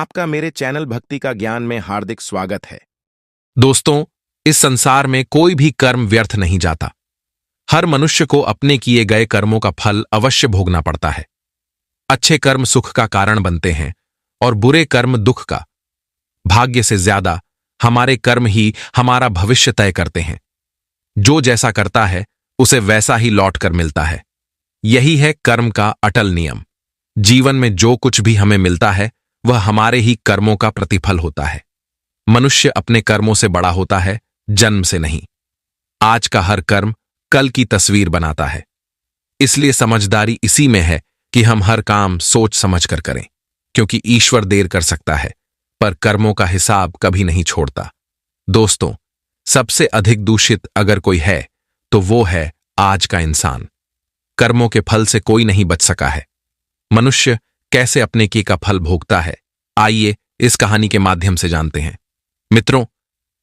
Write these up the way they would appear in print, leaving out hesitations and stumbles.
आपका मेरे चैनल भक्ति का ज्ञान में हार्दिक स्वागत है। दोस्तों, इस संसार में कोई भी कर्म व्यर्थ नहीं जाता। हर मनुष्य को अपने किए गए कर्मों का फल अवश्य भोगना पड़ता है। अच्छे कर्म सुख का कारण बनते हैं और बुरे कर्म दुख का। भाग्य से ज्यादा हमारे कर्म ही हमारा भविष्य तय करते हैं। जो जैसा करता है उसे वैसा ही लौट कर मिलता है। यही है कर्म का अटल नियम। जीवन में जो कुछ भी हमें मिलता है वह हमारे ही कर्मों का प्रतिफल होता है। मनुष्य अपने कर्मों से बड़ा होता है, जन्म से नहीं। आज का हर कर्म कल की तस्वीर बनाता है। इसलिए समझदारी इसी में है कि हम हर काम सोच समझ कर करें, क्योंकि ईश्वर देर कर सकता है पर कर्मों का हिसाब कभी नहीं छोड़ता। दोस्तों, सबसे अधिक दूषित अगर कोई है तो वो है आज का इंसान। कर्मों के फल से कोई नहीं बच सका है। मनुष्य कैसे अपने किए का फल भोगता है, आइए इस कहानी के माध्यम से जानते हैं। मित्रों,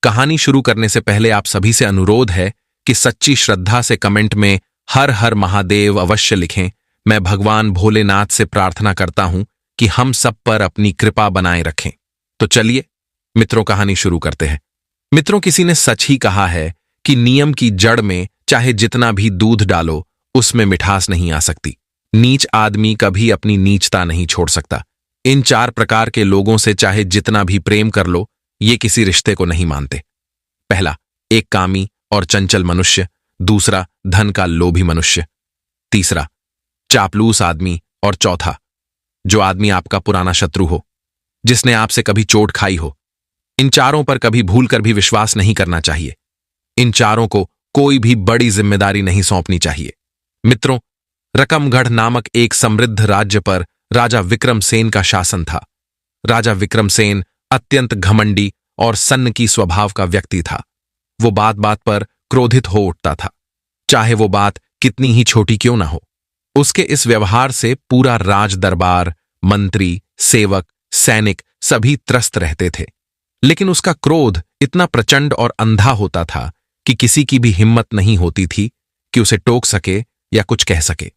कहानी शुरू करने से पहले आप सभी से अनुरोध है कि सच्ची श्रद्धा से कमेंट में हर हर महादेव अवश्य लिखें। मैं भगवान भोलेनाथ से प्रार्थना करता हूं कि हम सब पर अपनी कृपा बनाए रखें। तो चलिए मित्रों, कहानी शुरू करते हैं। मित्रों, किसी ने सच ही कहा है कि नियम की जड़ में चाहे जितना भी दूध डालो उसमें मिठास नहीं आ सकती। नीच आदमी कभी अपनी नीचता नहीं छोड़ सकता। इन 4 प्रकार के लोगों से चाहे जितना भी प्रेम कर लो, ये किसी रिश्ते को नहीं मानते। पहला, एक कामी और चंचल मनुष्य। दूसरा, धन का लोभी मनुष्य। तीसरा, चापलूस आदमी। और चौथा, जो आदमी आपका पुराना शत्रु हो, जिसने आपसे कभी चोट खाई हो। इन चारों पर कभी भूलकर भी विश्वास नहीं करना चाहिए। इन चारों को कोई भी बड़ी जिम्मेदारी नहीं सौंपनी चाहिए। मित्रों, रकमगढ़ नामक एक समृद्ध राज्य पर राजा विक्रमसेन का शासन था। राजा विक्रमसेन अत्यंत घमंडी और सन्न की स्वभाव का व्यक्ति था। वो बात बात पर क्रोधित हो उठता था, चाहे वो बात कितनी ही छोटी क्यों ना हो। उसके इस व्यवहार से पूरा राज दरबार, मंत्री, सेवक, सैनिक सभी त्रस्त रहते थे। लेकिन उसका क्रोध इतना प्रचंड और अंधा होता था कि किसी की भी हिम्मत नहीं होती थी कि उसे टोक सके या कुछ कह सके।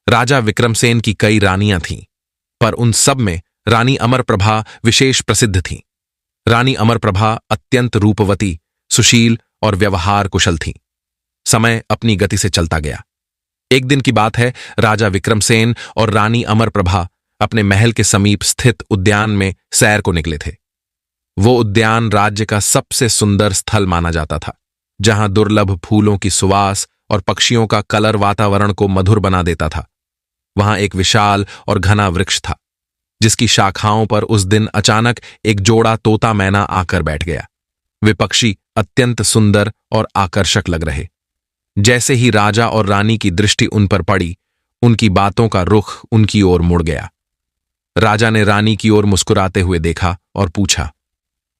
राजा विक्रमसेन की कई रानियां थीं, पर उन सब में रानी अमरप्रभा विशेष प्रसिद्ध थीं। रानी अमरप्रभा अत्यंत रूपवती, सुशील और व्यवहार कुशल थीं। समय अपनी गति से चलता गया। एक दिन की बात है, राजा विक्रमसेन और रानी अमरप्रभा अपने महल के समीप स्थित उद्यान में सैर को निकले थे। वो उद्यान राज्य का सबसे सुंदर स्थल माना जाता था, जहां दुर्लभ फूलों की सुवास और पक्षियों का कलर वातावरण को मधुर बना देता था। वहां एक विशाल और घना वृक्ष था, जिसकी शाखाओं पर उस दिन अचानक एक जोड़ा तोता मैना आकर बैठ गया। वे पक्षी अत्यंत सुंदर और आकर्षक लग रहे। जैसे ही राजा और रानी की दृष्टि उन पर पड़ी, उनकी बातों का रुख उनकी ओर मुड़ गया। राजा ने रानी की ओर मुस्कुराते हुए देखा और पूछा,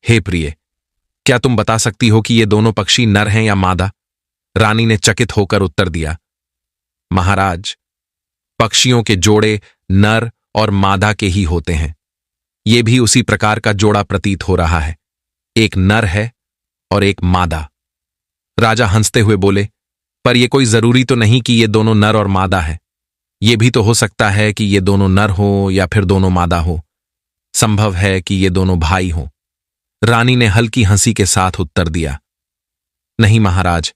हे प्रिय, क्या तुम बता सकती हो कि ये दोनों पक्षी नर हैं या मादा? रानी ने चकित होकर उत्तर दिया, महाराज, पक्षियों के जोड़े नर और मादा के ही होते हैं। ये भी उसी प्रकार का जोड़ा प्रतीत हो रहा है। एक नर है और एक मादा। राजा हंसते हुए बोले, पर यह कोई जरूरी तो नहीं कि ये दोनों नर और मादा है। ये भी तो हो सकता है कि ये दोनों नर हो या फिर दोनों मादा हो। संभव है कि ये दोनों भाई हों। रानी ने हल्की हंसी के साथ उत्तर दिया, नहीं महाराज,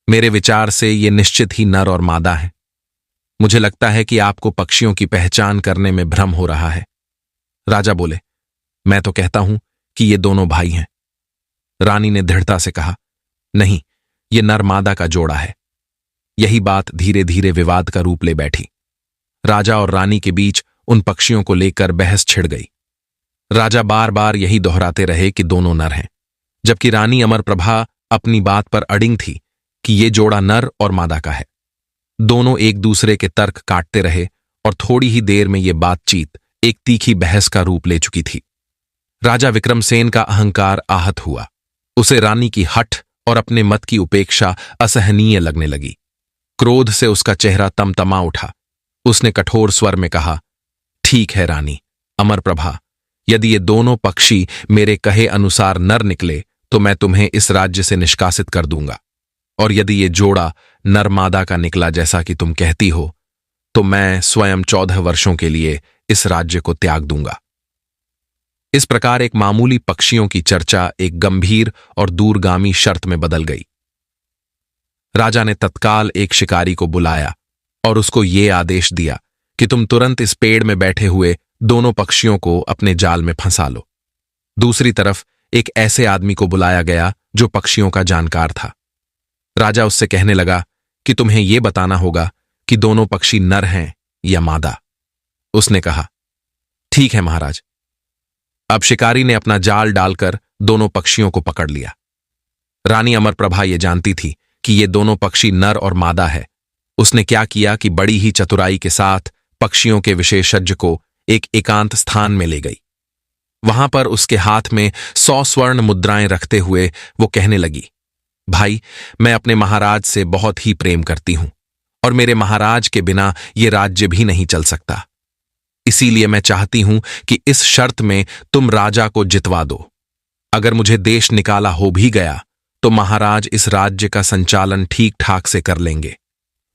मेरे विचार से ये निश्चित ही नर और मादा है। मुझे लगता है कि आपको पक्षियों की पहचान करने में भ्रम हो रहा है। राजा बोले, मैं तो कहता हूं कि ये दोनों भाई हैं। रानी ने दृढ़ता से कहा, नहीं, ये नर मादा का जोड़ा है। यही बात धीरे धीरे विवाद का रूप ले बैठी। राजा और रानी के बीच उन पक्षियों को लेकर बहस छिड़ गई। राजा बार बार यही दोहराते रहे कि दोनों नर हैं, जबकि रानी अमरप्रभा अपनी बात पर अडिग थी कि ये जोड़ा नर और मादा का है। दोनों एक दूसरे के तर्क काटते रहे और थोड़ी ही देर में ये बातचीत एक तीखी बहस का रूप ले चुकी थी। राजा विक्रमसेन का अहंकार आहत हुआ। उसे रानी की हठ और अपने मत की उपेक्षा असहनीय लगने लगी। क्रोध से उसका चेहरा तमतमा उठा। उसने कठोर स्वर में कहा, ठीक है रानी अमरप्रभा, यदि ये दोनों पक्षी मेरे कहे अनुसार नर निकले तो मैं तुम्हें इस राज्य से निष्कासित कर दूंगा, और यदि ये जोड़ा नर मादा का निकला जैसा कि तुम कहती हो, तो मैं स्वयं 14 वर्षों के लिए इस राज्य को त्याग दूंगा। इस प्रकार एक मामूली पक्षियों की चर्चा एक गंभीर और दूरगामी शर्त में बदल गई। राजा ने तत्काल एक शिकारी को बुलाया और उसको ये आदेश दिया कि तुम तुरंत इस पेड़ में बैठे हुए दोनों पक्षियों को अपने जाल में फंसा लो। दूसरी तरफ एक ऐसे आदमी को बुलाया गया जो पक्षियों का जानकार था। राजा उससे कहने लगा कि तुम्हें यह बताना होगा कि दोनों पक्षी नर हैं या मादा। उसने कहा, ठीक है महाराज। अब शिकारी ने अपना जाल डालकर दोनों पक्षियों को पकड़ लिया। रानी अमरप्रभा ये जानती थी कि ये दोनों पक्षी नर और मादा है। उसने क्या किया कि बड़ी ही चतुराई के साथ पक्षियों के विशेषज्ञ को एक एकांत स्थान में ले गई। वहां पर उसके हाथ में 100 स्वर्ण मुद्राएं रखते हुए वो कहने लगी, भाई, मैं अपने महाराज से बहुत ही प्रेम करती हूं और मेरे महाराज के बिना ये राज्य भी नहीं चल सकता। इसीलिए मैं चाहती हूं कि इस शर्त में तुम राजा को जितवा दो। अगर मुझे देश निकाला हो भी गया तो महाराज इस राज्य का संचालन ठीक ठाक से कर लेंगे,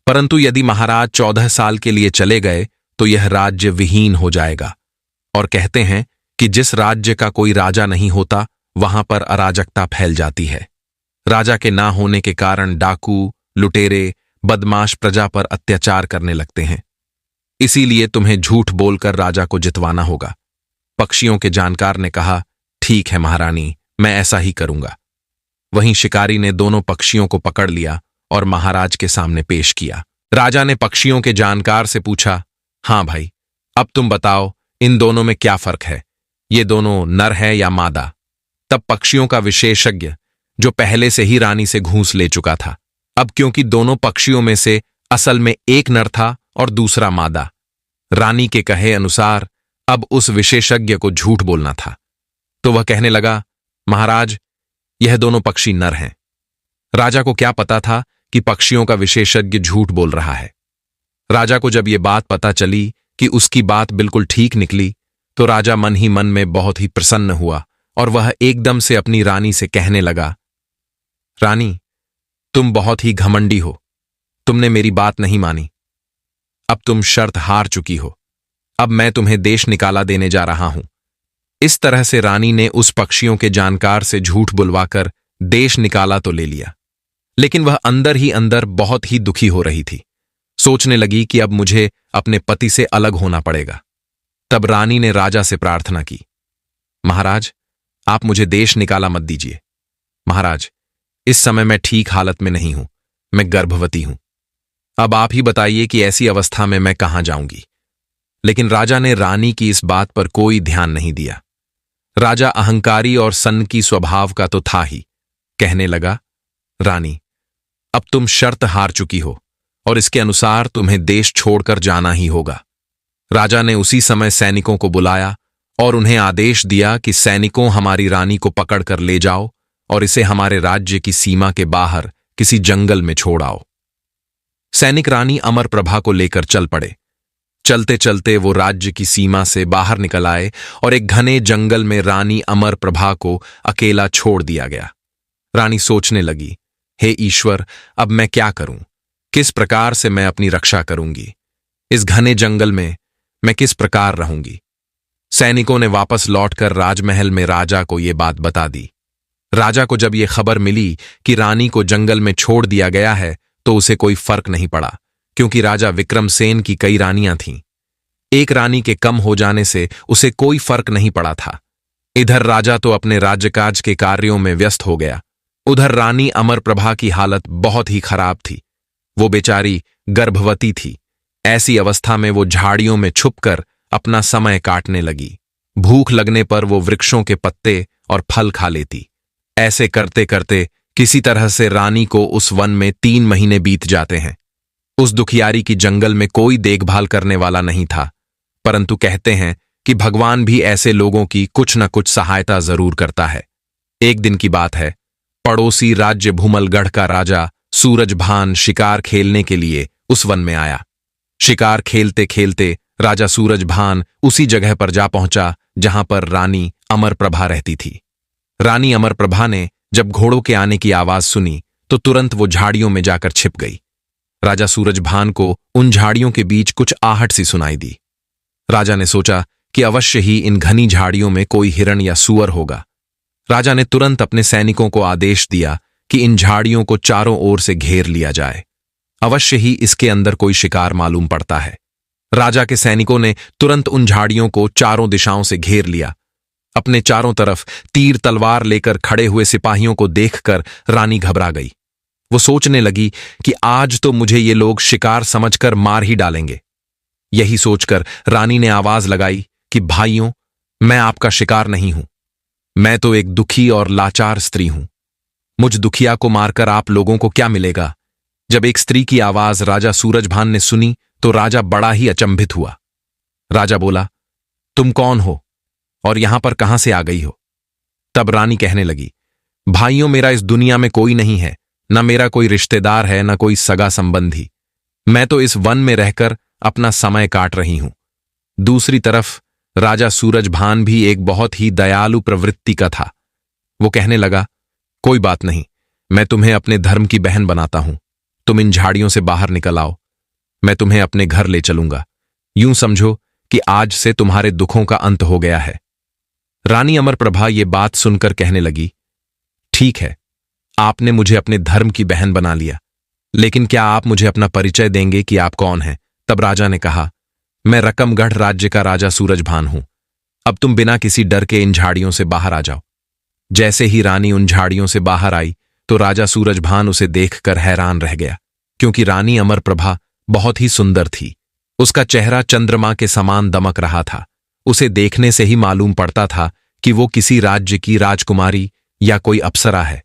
परंतु यदि महाराज 14 साल के लिए चले गए तो यह राज्य विहीन हो जाएगा। और कहते हैं कि जिस राज्य का कोई राजा नहीं होता वहां पर अराजकता फैल जाती है। राजा के ना होने के कारण डाकू, लुटेरे, बदमाश प्रजा पर अत्याचार करने लगते हैं। इसीलिए तुम्हें झूठ बोलकर राजा को जितवाना होगा। पक्षियों के जानकार ने कहा, ठीक है महारानी, मैं ऐसा ही करूंगा। वहीं शिकारी ने दोनों पक्षियों को पकड़ लिया और महाराज के सामने पेश किया। राजा ने पक्षियों के जानकार से पूछा, हां भाई, अब तुम बताओ इन दोनों में क्या फर्क है? ये दोनों नर है या मादा? तब पक्षियों का विशेषज्ञ, जो पहले से ही रानी से घूस ले चुका था, अब क्योंकि दोनों पक्षियों में से असल में एक नर था और दूसरा मादा, रानी के कहे अनुसार अब उस विशेषज्ञ को झूठ बोलना था। तो वह कहने लगा, महाराज, यह दोनों पक्षी नर हैं। राजा को क्या पता था कि पक्षियों का विशेषज्ञ झूठ बोल रहा है। राजा को जब यह बात पता चली कि उसकी बात बिल्कुल ठीक निकली तो राजा मन ही मन में बहुत ही प्रसन्न हुआ और वह एकदम से अपनी रानी से कहने लगा, रानी, तुम बहुत ही घमंडी हो। तुमने मेरी बात नहीं मानी। अब तुम शर्त हार चुकी हो। अब मैं तुम्हें देश निकाला देने जा रहा हूं। इस तरह से रानी ने उस पक्षियों के जानकार से झूठ बुलवाकर देश निकाला तो ले लिया, लेकिन वह अंदर ही अंदर बहुत ही दुखी हो रही थी। सोचने लगी कि अब मुझे अपने पति से अलग होना पड़ेगा। तब रानी ने राजा से प्रार्थना की, महाराज, आप मुझे देश निकाला मत दीजिए। महाराज, इस समय मैं ठीक हालत में नहीं हूं, मैं गर्भवती हूं। अब आप ही बताइए कि ऐसी अवस्था में मैं कहां जाऊंगी। लेकिन राजा ने रानी की इस बात पर कोई ध्यान नहीं दिया। राजा अहंकारी और सन्नकी स्वभाव का तो था ही। कहने लगा, रानी, अब तुम शर्त हार चुकी हो और इसके अनुसार तुम्हें देश छोड़कर जाना ही होगा। राजा ने उसी समय सैनिकों को बुलाया और उन्हें आदेश दिया कि सैनिकों, हमारी रानी को पकड़कर ले जाओ और इसे हमारे राज्य की सीमा के बाहर किसी जंगल में छोड़ आओ। सैनिक रानी अमरप्रभा को लेकर चल पड़े। चलते चलते वो राज्य की सीमा से बाहर निकल आए और एक घने जंगल में रानी अमरप्रभा को अकेला छोड़ दिया गया। रानी सोचने लगी, हे ईश्वर, अब मैं क्या करूं? किस प्रकार से मैं अपनी रक्षा करूंगी? इस घने जंगल में मैं किस प्रकार रहूंगी? सैनिकों ने वापस लौटकर राजमहल में राजा को ये बात बता दी। राजा को जब ये खबर मिली कि रानी को जंगल में छोड़ दिया गया है तो उसे कोई फर्क नहीं पड़ा, क्योंकि राजा विक्रमसेन की कई रानियां थीं। एक रानी के कम हो जाने से उसे कोई फर्क नहीं पड़ा था। इधर राजा तो अपने राज्यकाज के कार्यों में व्यस्त हो गया, उधर रानी अमरप्रभा की हालत बहुत ही खराब थी। वो बेचारी गर्भवती थी। ऐसी अवस्था में वो झाड़ियों में छुपकर अपना समय काटने लगी। भूख लगने पर वो वृक्षों के पत्ते और फल खा लेती। ऐसे करते करते किसी तरह से रानी को उस वन में 3 महीने बीत जाते हैं। उस दुखियारी की जंगल में कोई देखभाल करने वाला नहीं था, परंतु कहते हैं कि भगवान भी ऐसे लोगों की कुछ न कुछ सहायता जरूर करता है। एक दिन की बात है, पड़ोसी राज्य भूमलगढ़ का राजा सूरजभान शिकार खेलने के लिए उस वन में आया। शिकार खेलते खेलते राजा सूरजभान उसी जगह पर जा पहुंचा जहां पर रानी अमरप्रभा रहती थी। रानी अमरप्रभा ने जब घोड़ों के आने की आवाज सुनी तो तुरंत वो झाड़ियों में जाकर छिप गई। राजा सूरजभान को उन झाड़ियों के बीच कुछ आहट सी सुनाई दी। राजा ने सोचा कि अवश्य ही इन घनी झाड़ियों में कोई हिरण या सूअर होगा। राजा ने तुरंत अपने सैनिकों को आदेश दिया कि इन झाड़ियों को चारों ओर से घेर लिया जाए। अवश्य ही इसके अंदर कोई शिकार मालूम पड़ता है। राजा के सैनिकों ने तुरंत उन झाड़ियों को चारों दिशाओं से घेर लिया। अपने चारों तरफ तीर तलवार लेकर खड़े हुए सिपाहियों को देखकर रानी घबरा गई। वो सोचने लगी कि आज तो मुझे ये लोग शिकार समझकर मार ही डालेंगे। यही सोचकर रानी ने आवाज लगाई कि भाइयों, मैं आपका शिकार नहीं हूं। मैं तो एक दुखी और लाचार स्त्री हूं। मुझ दुखिया को मारकर आप लोगों को क्या मिलेगा? जब एक स्त्री की आवाज राजा सूरजभान ने सुनी तो राजा बड़ा ही अचंभित हुआ। राजा बोला, तुम कौन हो और यहां पर कहां से आ गई हो? तब रानी कहने लगी, भाइयों, मेरा इस दुनिया में कोई नहीं है, न मेरा कोई रिश्तेदार है, न कोई सगा संबंधी। मैं तो इस वन में रहकर अपना समय काट रही हूं। दूसरी तरफ राजा सूरजभान भी एक बहुत ही दयालु प्रवृत्ति का था। वो कहने लगा, कोई बात नहीं, मैं तुम्हें अपने धर्म की बहन बनाता हूं। तुम इन झाड़ियों से बाहर निकल आओ, मैं तुम्हें अपने घर ले चलूंगा। यूं समझो कि आज से तुम्हारे दुखों का अंत हो गया है। रानी अमरप्रभा ये बात सुनकर कहने लगी, ठीक है, आपने मुझे अपने धर्म की बहन बना लिया, लेकिन क्या आप मुझे अपना परिचय देंगे कि आप कौन हैं? तब राजा ने कहा, मैं रकमगढ़ राज्य का राजा सूरजभान हूं। अब तुम बिना किसी डर के इन झाड़ियों से बाहर आ जाओ। जैसे ही रानी उन झाड़ियों से बाहर आई तो राजा सूरजभान उसे देखकर हैरान रह गया, क्योंकि रानी अमरप्रभा बहुत ही सुंदर थी। उसका चेहरा चंद्रमा के समान दमक रहा था। उसे देखने से ही मालूम पड़ता था कि वो किसी राज्य की राजकुमारी या कोई अप्सरा है।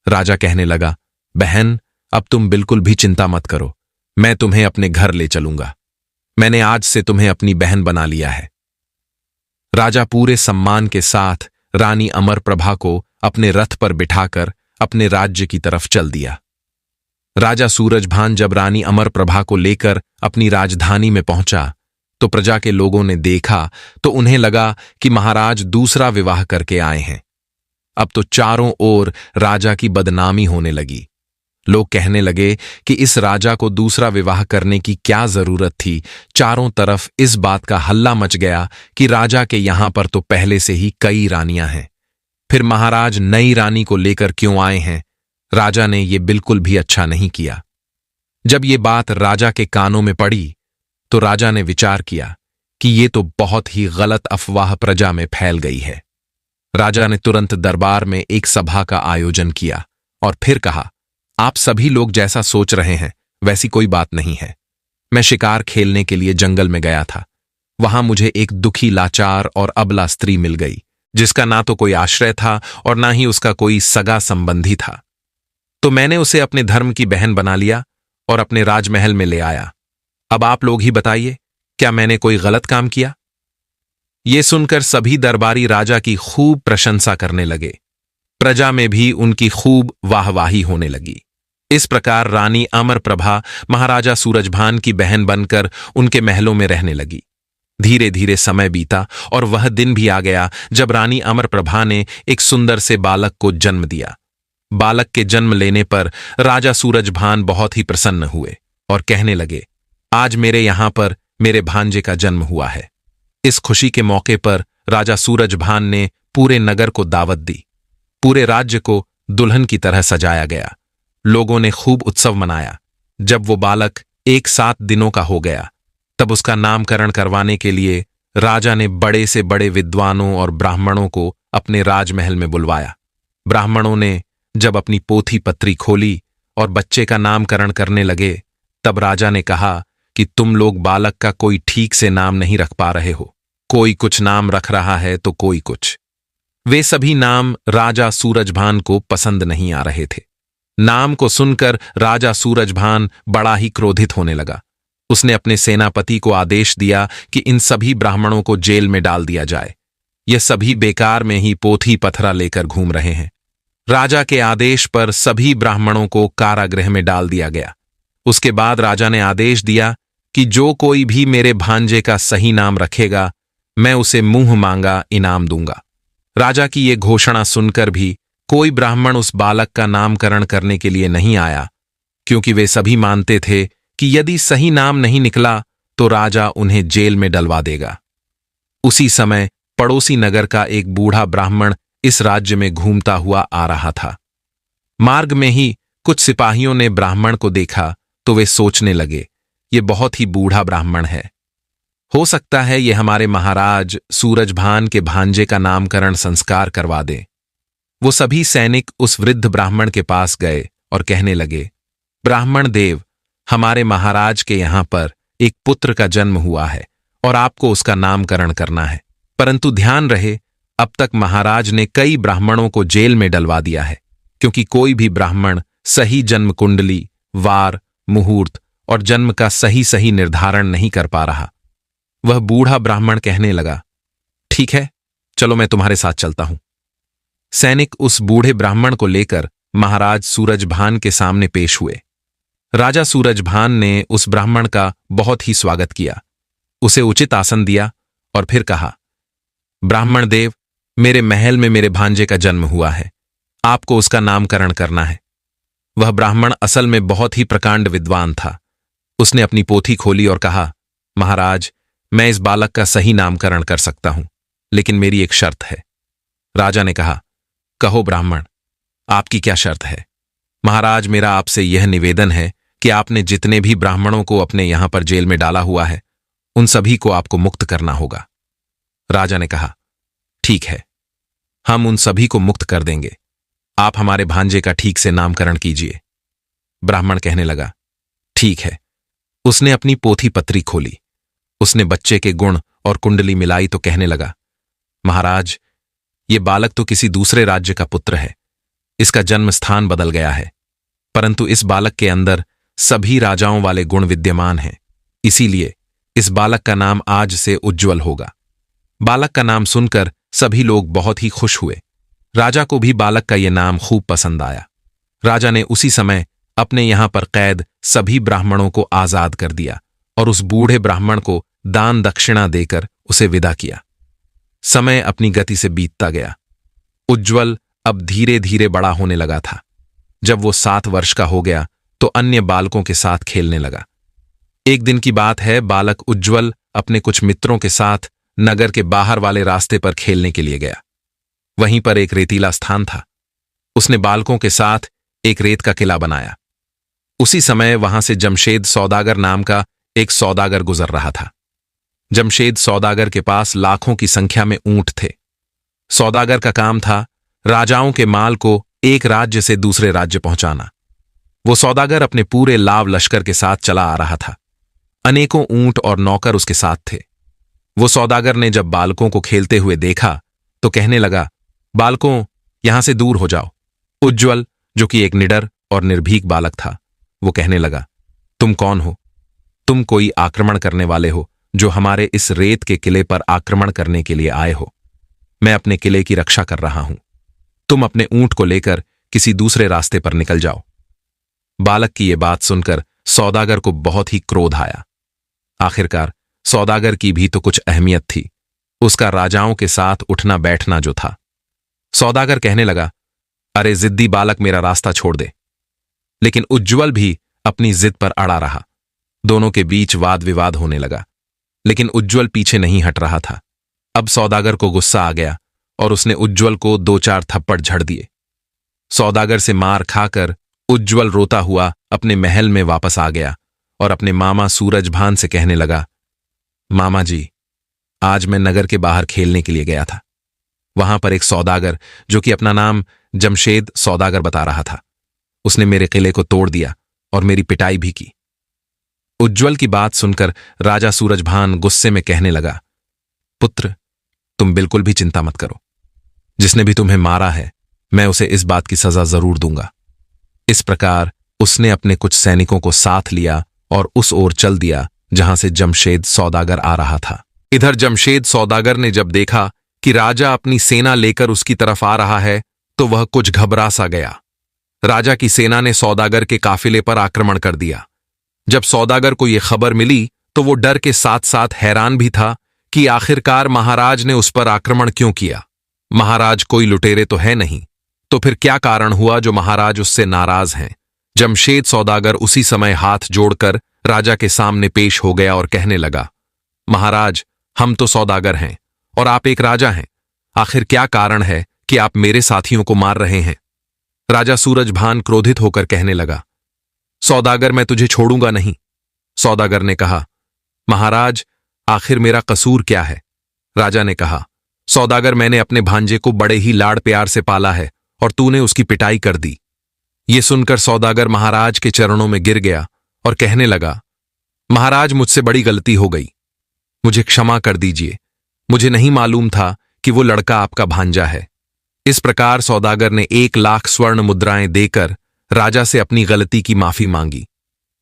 राजा कहने लगा, बहन, अब तुम बिल्कुल भी चिंता मत करो, मैं तुम्हें अपने घर ले चलूंगा। मैंने आज से तुम्हें अपनी बहन बना लिया है। राजा पूरे सम्मान के साथ रानी अमरप्रभा को अपने रथ पर बिठाकर अपने राज्य की तरफ चल दिया। राजा सूरजभान जब रानी अमरप्रभा को लेकर अपनी राजधानी में पहुंचा तो प्रजा के लोगों ने देखा तो उन्हें लगा कि महाराज दूसरा विवाह करके आए हैं। अब तो चारों ओर राजा की बदनामी होने लगी। लोग कहने लगे कि इस राजा को दूसरा विवाह करने की क्या जरूरत थी। चारों तरफ इस बात का हल्ला मच गया कि राजा के यहां पर तो पहले से ही कई रानियां हैं, फिर महाराज नई रानी को लेकर क्यों आए हैं? राजा ने यह बिल्कुल भी अच्छा नहीं किया। जब ये बात राजा के कानों में पड़ी तो राजा ने विचार किया कि ये तो बहुत ही गलत अफवाह प्रजा में फैल गई है। राजा ने तुरंत दरबार में एक सभा का आयोजन किया और फिर कहा, आप सभी लोग जैसा सोच रहे हैं वैसी कोई बात नहीं है। मैं शिकार खेलने के लिए जंगल में गया था। वहां मुझे एक दुखी, लाचार और अबला स्त्री मिल गई, जिसका ना तो कोई आश्रय था और ना ही उसका कोई सगा संबंधी था। तो मैंने उसे अपने धर्म की बहन बना लिया और अपने राजमहल में ले आया। अब आप लोग ही बताइए, क्या मैंने कोई गलत काम किया? ये सुनकर सभी दरबारी राजा की खूब प्रशंसा करने लगे। प्रजा में भी उनकी खूब वाहवाही होने लगी। इस प्रकार रानी अमरप्रभा महाराजा सूरजभान की बहन बनकर उनके महलों में रहने लगी। धीरे धीरे समय बीता और वह दिन भी आ गया जब रानी अमरप्रभा ने एक सुंदर से बालक को जन्म दिया। बालक के जन्म लेने पर राजा सूरजभान बहुत ही प्रसन्न हुए और कहने लगे, आज मेरे यहां पर मेरे भांजे का जन्म हुआ है। इस खुशी के मौके पर राजा सूरजभान ने पूरे नगर को दावत दी। पूरे राज्य को दुल्हन की तरह सजाया गया। लोगों ने खूब उत्सव मनाया। जब वो बालक 1-7 दिनों का हो गया तब उसका नामकरण करवाने के लिए राजा ने बड़े से बड़े विद्वानों और ब्राह्मणों को अपने राजमहल में बुलवाया। ब्राह्मणों ने जब अपनी पोथी पत्री खोली और बच्चे का नामकरण करने लगे तब राजा ने कहा कि तुम लोग बालक का कोई ठीक से नाम नहीं रख पा रहे हो। कोई कुछ नाम रख रहा है तो कोई कुछ। वे सभी नाम राजा सूरजभान को पसंद नहीं आ रहे थे। नाम को सुनकर राजा सूरजभान बड़ा ही क्रोधित होने लगा। उसने अपने सेनापति को आदेश दिया कि इन सभी ब्राह्मणों को जेल में डाल दिया जाए। ये सभी बेकार में ही पोथी पथरा लेकर घूम रहे हैं। राजा के आदेश पर सभी ब्राह्मणों को कारागृह में डाल दिया गया। उसके बाद राजा ने आदेश दिया कि जो कोई भी मेरे भांजे का सही नाम रखेगा मैं उसे मुंह मांगा इनाम दूंगा। राजा की ये घोषणा सुनकर भी कोई ब्राह्मण उस बालक का नामकरण करने के लिए नहीं आया, क्योंकि वे सभी मानते थे कि यदि सही नाम नहीं निकला तो राजा उन्हें जेल में डलवा देगा। उसी समय पड़ोसी नगर का एक बूढ़ा ब्राह्मण इस राज्य में घूमता हुआ आ रहा था। मार्ग में ही कुछ सिपाहियों ने ब्राह्मण को देखा तो वे सोचने लगे, ये बहुत ही बूढ़ा ब्राह्मण है। हो सकता है ये हमारे महाराज सूरजभान के भांजे का नामकरण संस्कार करवा दे। वो सभी सैनिक उस वृद्ध ब्राह्मण के पास गए और कहने लगे, ब्राह्मण देव, हमारे महाराज के यहां पर एक पुत्र का जन्म हुआ है और आपको उसका नामकरण करना है। परंतु ध्यान रहे, अब तक महाराज ने कई ब्राह्मणों को जेल में डलवा दिया है, क्योंकि कोई भी ब्राह्मण सही जन्म कुंडली, वार, मुहूर्त और जन्म का सही सही निर्धारण नहीं कर पा रहा। वह बूढ़ा ब्राह्मण कहने लगा, ठीक है, चलो मैं तुम्हारे साथ चलता हूं। सैनिक उस बूढ़े ब्राह्मण को लेकर महाराज सूरजभान के सामने पेश हुए। राजा सूरजभान ने उस ब्राह्मण का बहुत ही स्वागत किया, उसे उचित आसन दिया और फिर कहा, ब्राह्मण देव, मेरे महल में मेरे भांजे का जन्म हुआ है, आपको उसका नामकरण करना है। वह ब्राह्मण असल में बहुत ही प्रकांड विद्वान था। उसने अपनी पोथी खोली और कहा, महाराज, मैं इस बालक का सही नामकरण कर सकता हूं, लेकिन मेरी एक शर्त है। राजा ने कहा, कहो ब्राह्मण, आपकी क्या शर्त है? महाराज, मेरा आपसे यह निवेदन है कि आपने जितने भी ब्राह्मणों को अपने यहां पर जेल में डाला हुआ है, उन सभी को आपको मुक्त करना होगा। राजा ने कहा, ठीक है, हम उन सभी को मुक्त कर देंगे, आप हमारे भांजे का ठीक से नामकरण कीजिए। ब्राह्मण कहने लगा, ठीक है। उसने अपनी पोथी पत्री खोली, उसने बच्चे के गुण और कुंडली मिलाई तो कहने लगा, महाराज, ये बालक तो किसी दूसरे राज्य का पुत्र है, इसका जन्म स्थान बदल गया है, परंतु इस बालक के अंदर सभी राजाओं वाले गुण विद्यमान हैं, इसीलिए इस बालक का नाम आज से उज्ज्वल होगा। बालक का नाम सुनकर सभी लोग बहुत ही खुश हुए। राजा को भी बालक का यह नाम खूब पसंद आया। राजा ने उसी समय अपने यहां पर कैद सभी ब्राह्मणों को आजाद कर दिया और उस बूढ़े ब्राह्मण को दान दक्षिणा देकर उसे विदा किया। समय अपनी गति से बीतता गया। उज्ज्वल अब धीरे धीरे बड़ा होने लगा था। जब वो 7 वर्ष का हो गया तो अन्य बालकों के साथ खेलने लगा। एक दिन की बात है, बालक उज्ज्वल अपने कुछ मित्रों के साथ नगर के बाहर वाले रास्ते पर खेलने के लिए गया। वहीं पर एक रेतीला स्थान था। उसने बालकों के साथ एक रेत का किला बनाया। उसी समय वहां से जमशेद सौदागर नाम का एक सौदागर गुजर रहा था। जमशेद सौदागर के पास लाखों की संख्या में ऊंट थे। सौदागर का काम था राजाओं के माल को एक राज्य से दूसरे राज्य पहुंचाना। वो सौदागर अपने पूरे लाव लश्कर के साथ चला आ रहा था। अनेकों ऊंट और नौकर उसके साथ थे। वो सौदागर ने जब बालकों को खेलते हुए देखा तो कहने लगा, बालकों, यहां से दूर हो जाओ। उज्ज्वल, जो कि एक निडर और निर्भीक बालक था, वो कहने लगा, तुम कौन हो? तुम कोई आक्रमण करने वाले हो जो हमारे इस रेत के किले पर आक्रमण करने के लिए आए हो? मैं अपने किले की रक्षा कर रहा हूं। तुम अपने ऊंट को लेकर किसी दूसरे रास्ते पर निकल जाओ। बालक की यह बात सुनकर सौदागर को बहुत ही क्रोध आया। आखिरकार सौदागर की भी तो कुछ अहमियत थी, उसका राजाओं के साथ उठना बैठना जो था। सौदागर कहने लगा, अरे जिद्दी बालक, मेरा रास्ता छोड़ दे। लेकिन उज्ज्वल भी अपनी जिद पर अड़ा रहा। दोनों के बीच वाद विवाद होने लगा, लेकिन उज्ज्वल पीछे नहीं हट रहा था। अब सौदागर को गुस्सा आ गया और उसने उज्ज्वल को 2-4 थप्पड़ झड़ दिए। सौदागर से मार खाकर उज्ज्वल रोता हुआ अपने महल में वापस आ गया और अपने मामा सूरजभान से कहने लगा, मामा जी, आज मैं नगर के बाहर खेलने के लिए गया था। वहां पर एक सौदागर, जो कि अपना नाम जमशेद सौदागर बता रहा था, उसने मेरे किले को तोड़ दिया और मेरी पिटाई भी की। उज्ज्वल की बात सुनकर राजा सूरजभान गुस्से में कहने लगा, पुत्र, तुम बिल्कुल भी चिंता मत करो। जिसने भी तुम्हें मारा है, मैं उसे इस बात की सजा जरूर दूंगा। इस प्रकार उसने अपने कुछ सैनिकों को साथ लिया और उस ओर चल दिया जहां से जमशेद सौदागर आ रहा था। इधर जमशेद सौदागर ने जब देखा कि राजा अपनी सेना लेकर उसकी तरफ आ रहा है तो वह कुछ घबरा सा गया। राजा की सेना ने सौदागर के काफिले पर आक्रमण कर दिया। जब सौदागर को यह खबर मिली तो वो डर के साथ साथ हैरान भी था कि आखिरकार महाराज ने उस पर आक्रमण क्यों किया। महाराज कोई लुटेरे तो है नहीं, तो फिर क्या कारण हुआ जो महाराज उससे नाराज हैं? जमशेद सौदागर उसी समय हाथ जोड़कर राजा के सामने पेश हो गया और कहने लगा, महाराज, हम तो सौदागर हैं और आप एक राजा हैं। आखिर क्या कारण है कि आप मेरे साथियों को मार रहे हैं? राजा सूरजभान क्रोधित होकर कहने लगा, सौदागर, मैं तुझे छोड़ूंगा नहीं। सौदागर ने कहा, महाराज, आखिर मेरा कसूर क्या है? राजा ने कहा, सौदागर, मैंने अपने भांजे को बड़े ही लाड़ प्यार से पाला है और तूने उसकी पिटाई कर दी। ये सुनकर सौदागर महाराज के चरणों में गिर गया और कहने लगा, महाराज, मुझसे बड़ी गलती हो गई, मुझे क्षमा कर दीजिए। मुझे नहीं मालूम था कि वो लड़का आपका भांजा है। इस प्रकार सौदागर ने 1,00,000 स्वर्ण मुद्राएं देकर राजा से अपनी गलती की माफी मांगी।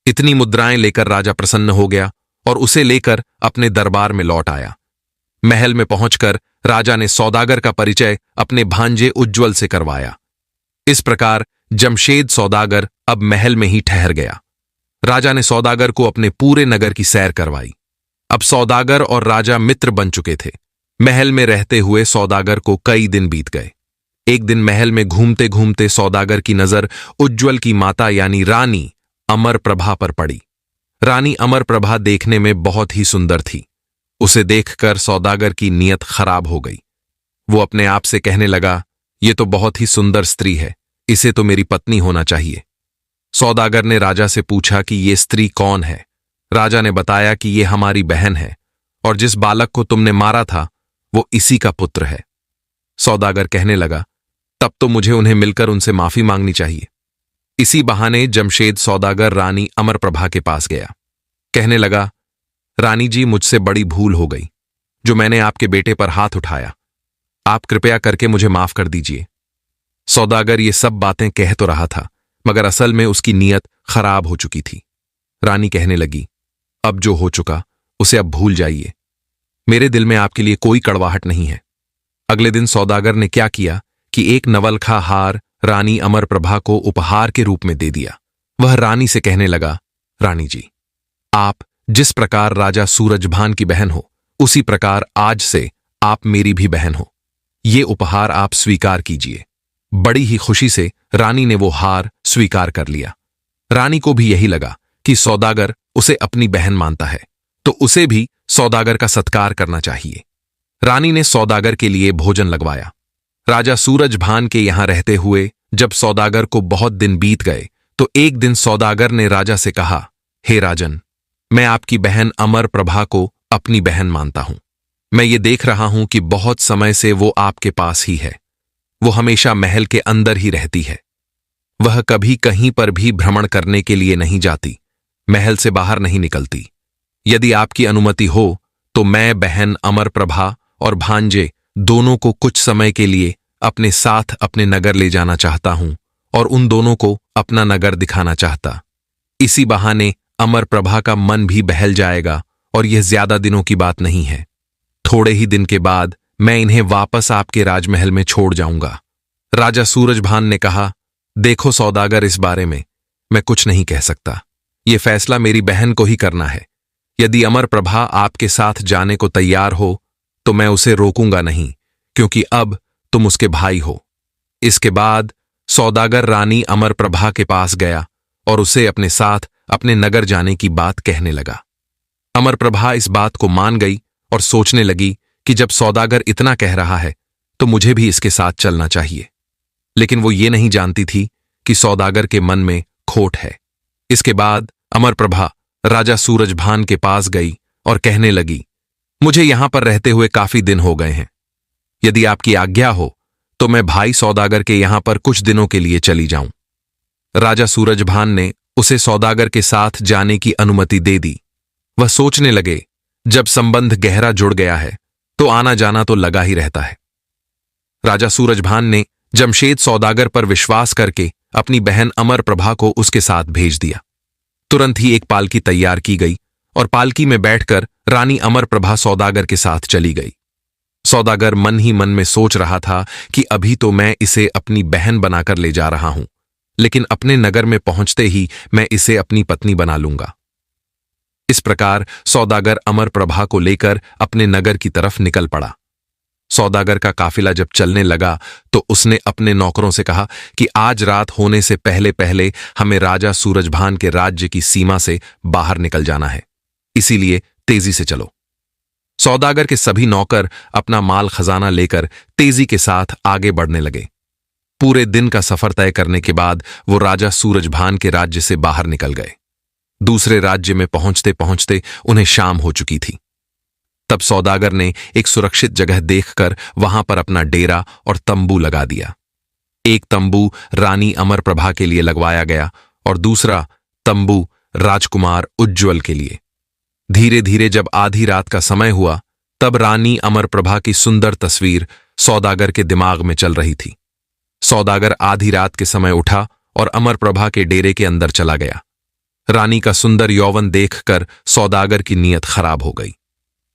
इतनी मुद्राएं लेकर राजा प्रसन्न हो गया और उसे लेकर अपने दरबार में लौट आया। महल में पहुंचकर राजा ने सौदागर का परिचय अपने भांजे उज्ज्वल से करवाया। इस प्रकार जमशेद सौदागर अब महल में ही ठहर गया। राजा ने सौदागर को अपने पूरे नगर की सैर करवाई। अब सौदागर और राजा मित्र बन चुके थे। महल में रहते हुए सौदागर को कई दिन बीत गए। एक दिन महल में घूमते घूमते सौदागर की नजर उज्ज्वल की माता यानी रानी अमर प्रभा पर पड़ी। रानी अमर प्रभा देखने में बहुत ही सुंदर थी। उसे देखकर सौदागर की नीयत खराब हो गई। वो अपने आप से कहने लगा, ये तो बहुत ही सुंदर स्त्री है, इसे तो मेरी पत्नी होना चाहिए। सौदागर ने राजा से पूछा कि ये स्त्री कौन है? राजा ने बताया कि ये हमारी बहन है और जिस बालक को तुमने मारा था वो इसी का पुत्र है। सौदागर कहने लगा, तब तो मुझे उन्हें मिलकर उनसे माफी मांगनी चाहिए। इसी बहाने जमशेद सौदागर रानी अमर प्रभा के पास गया। कहने लगा, रानी जी, मुझसे बड़ी भूल हो गई जो मैंने आपके बेटे पर हाथ उठाया। आप कृपया करके मुझे माफ कर दीजिए। सौदागर ये सब बातें कह तो रहा था मगर असल में उसकी नीयत खराब हो चुकी थी। रानी कहने लगी, अब जो हो चुका उसे अब भूल जाइए। मेरे दिल में आपके लिए कोई कड़वाहट नहीं है। अगले दिन सौदागर ने क्या किया कि एक नवलखा हार रानी अमर प्रभा को उपहार के रूप में दे दिया। वह रानी से कहने लगा, रानी जी, आप जिस प्रकार राजा सूरजभान की बहन हो उसी प्रकार आज से आप मेरी भी बहन हो। ये उपहार आप स्वीकार कीजिए। बड़ी ही खुशी से रानी ने वो हार स्वीकार कर लिया। रानी को भी यही लगा कि सौदागर उसे अपनी बहन मानता है तो उसे भी सौदागर का सत्कार करना चाहिए। रानी ने सौदागर के लिए भोजन लगवाया। राजा सूरजभान के यहां रहते हुए जब सौदागर को बहुत दिन बीत गए तो एक दिन सौदागर ने राजा से कहा, हे राजन, मैं आपकी बहन अमर प्रभा को अपनी बहन मानता हूं। मैं ये देख रहा हूं कि बहुत समय से वो आपके पास ही है। वो हमेशा महल के अंदर ही रहती है। वह कभी कहीं पर भी भ्रमण करने के लिए नहीं जाती, महल से बाहर नहीं निकलती। यदि आपकी अनुमति हो तो मैं बहन अमर प्रभा और भांजे दोनों को कुछ समय के लिए अपने साथ अपने नगर ले जाना चाहता हूं और उन दोनों को अपना नगर दिखाना चाहता। इसी बहाने अमर प्रभा का मन भी बहल जाएगा और यह ज्यादा दिनों की बात नहीं है। थोड़े ही दिन के बाद मैं इन्हें वापस आपके राजमहल में छोड़ जाऊंगा। राजा सूरजभान ने कहा, देखो सौदागर, इस बारे में मैं कुछ नहीं कह सकता। यह फैसला मेरी बहन को ही करना है। यदि अमर प्रभा आपके साथ जाने को तैयार हो तो मैं उसे रोकूंगा नहीं, क्योंकि अब तुम उसके भाई हो। इसके बाद सौदागर रानी अमर प्रभा के पास गया और उसे अपने साथ अपने नगर जाने की बात कहने लगा। अमर प्रभा इस बात को मान गई और सोचने लगी कि जब सौदागर इतना कह रहा है तो मुझे भी इसके साथ चलना चाहिए। लेकिन वो ये नहीं जानती थी कि सौदागर के मन में खोट है। इसके बाद अमर प्रभा राजा सूरजभान के पास गई और कहने लगी, मुझे यहां पर रहते हुए काफी दिन हो गए हैं। यदि आपकी आज्ञा हो तो मैं भाई सौदागर के यहां पर कुछ दिनों के लिए चली जाऊं। राजा सूरजभान ने उसे सौदागर के साथ जाने की अनुमति दे दी। वह सोचने लगे, जब संबंध गहरा जुड़ गया है तो आना जाना तो लगा ही रहता है। राजा सूरजभान ने जमशेद सौदागर पर विश्वास करके अपनी बहन अमर प्रभा को उसके साथ भेज दिया। तुरंत ही एक पालकी तैयार की गई और पालकी में बैठकर रानी अमर प्रभा सौदागर के साथ चली गई। सौदागर मन ही मन में सोच रहा था कि अभी तो मैं इसे अपनी बहन बनाकर ले जा रहा हूं, लेकिन अपने नगर में पहुंचते ही मैं इसे अपनी पत्नी बना लूंगा। इस प्रकार सौदागर अमर प्रभा को लेकर अपने नगर की तरफ निकल पड़ा। सौदागर का काफिला जब चलने लगा तो उसने अपने नौकरों से कहा कि आज रात होने से पहले पहले हमें राजा सूरजभान के राज्य की सीमा से बाहर निकल जाना है, इसीलिए तेजी से चलो। सौदागर के सभी नौकर अपना माल खजाना लेकर तेजी के साथ आगे बढ़ने लगे। पूरे दिन का सफर तय करने के बाद वो राजा सूरजभान के राज्य से बाहर निकल गए। दूसरे राज्य में पहुंचते पहुंचते उन्हें शाम हो चुकी थी। तब सौदागर ने एक सुरक्षित जगह देखकर वहां पर अपना डेरा और तंबू लगा दिया। एक तंबू रानी अमरप्रभा के लिए लगवाया गया और दूसरा तंबू राजकुमार उज्ज्वल के लिए। धीरे धीरे जब आधी रात का समय हुआ तब रानी अमरप्रभा की सुंदर तस्वीर सौदागर के दिमाग में चल रही थी। सौदागर आधी रात के समय उठा और अमरप्रभा के डेरे के अंदर चला गया। रानी का सुंदर यौवन देखकर सौदागर की नीयत खराब हो गई।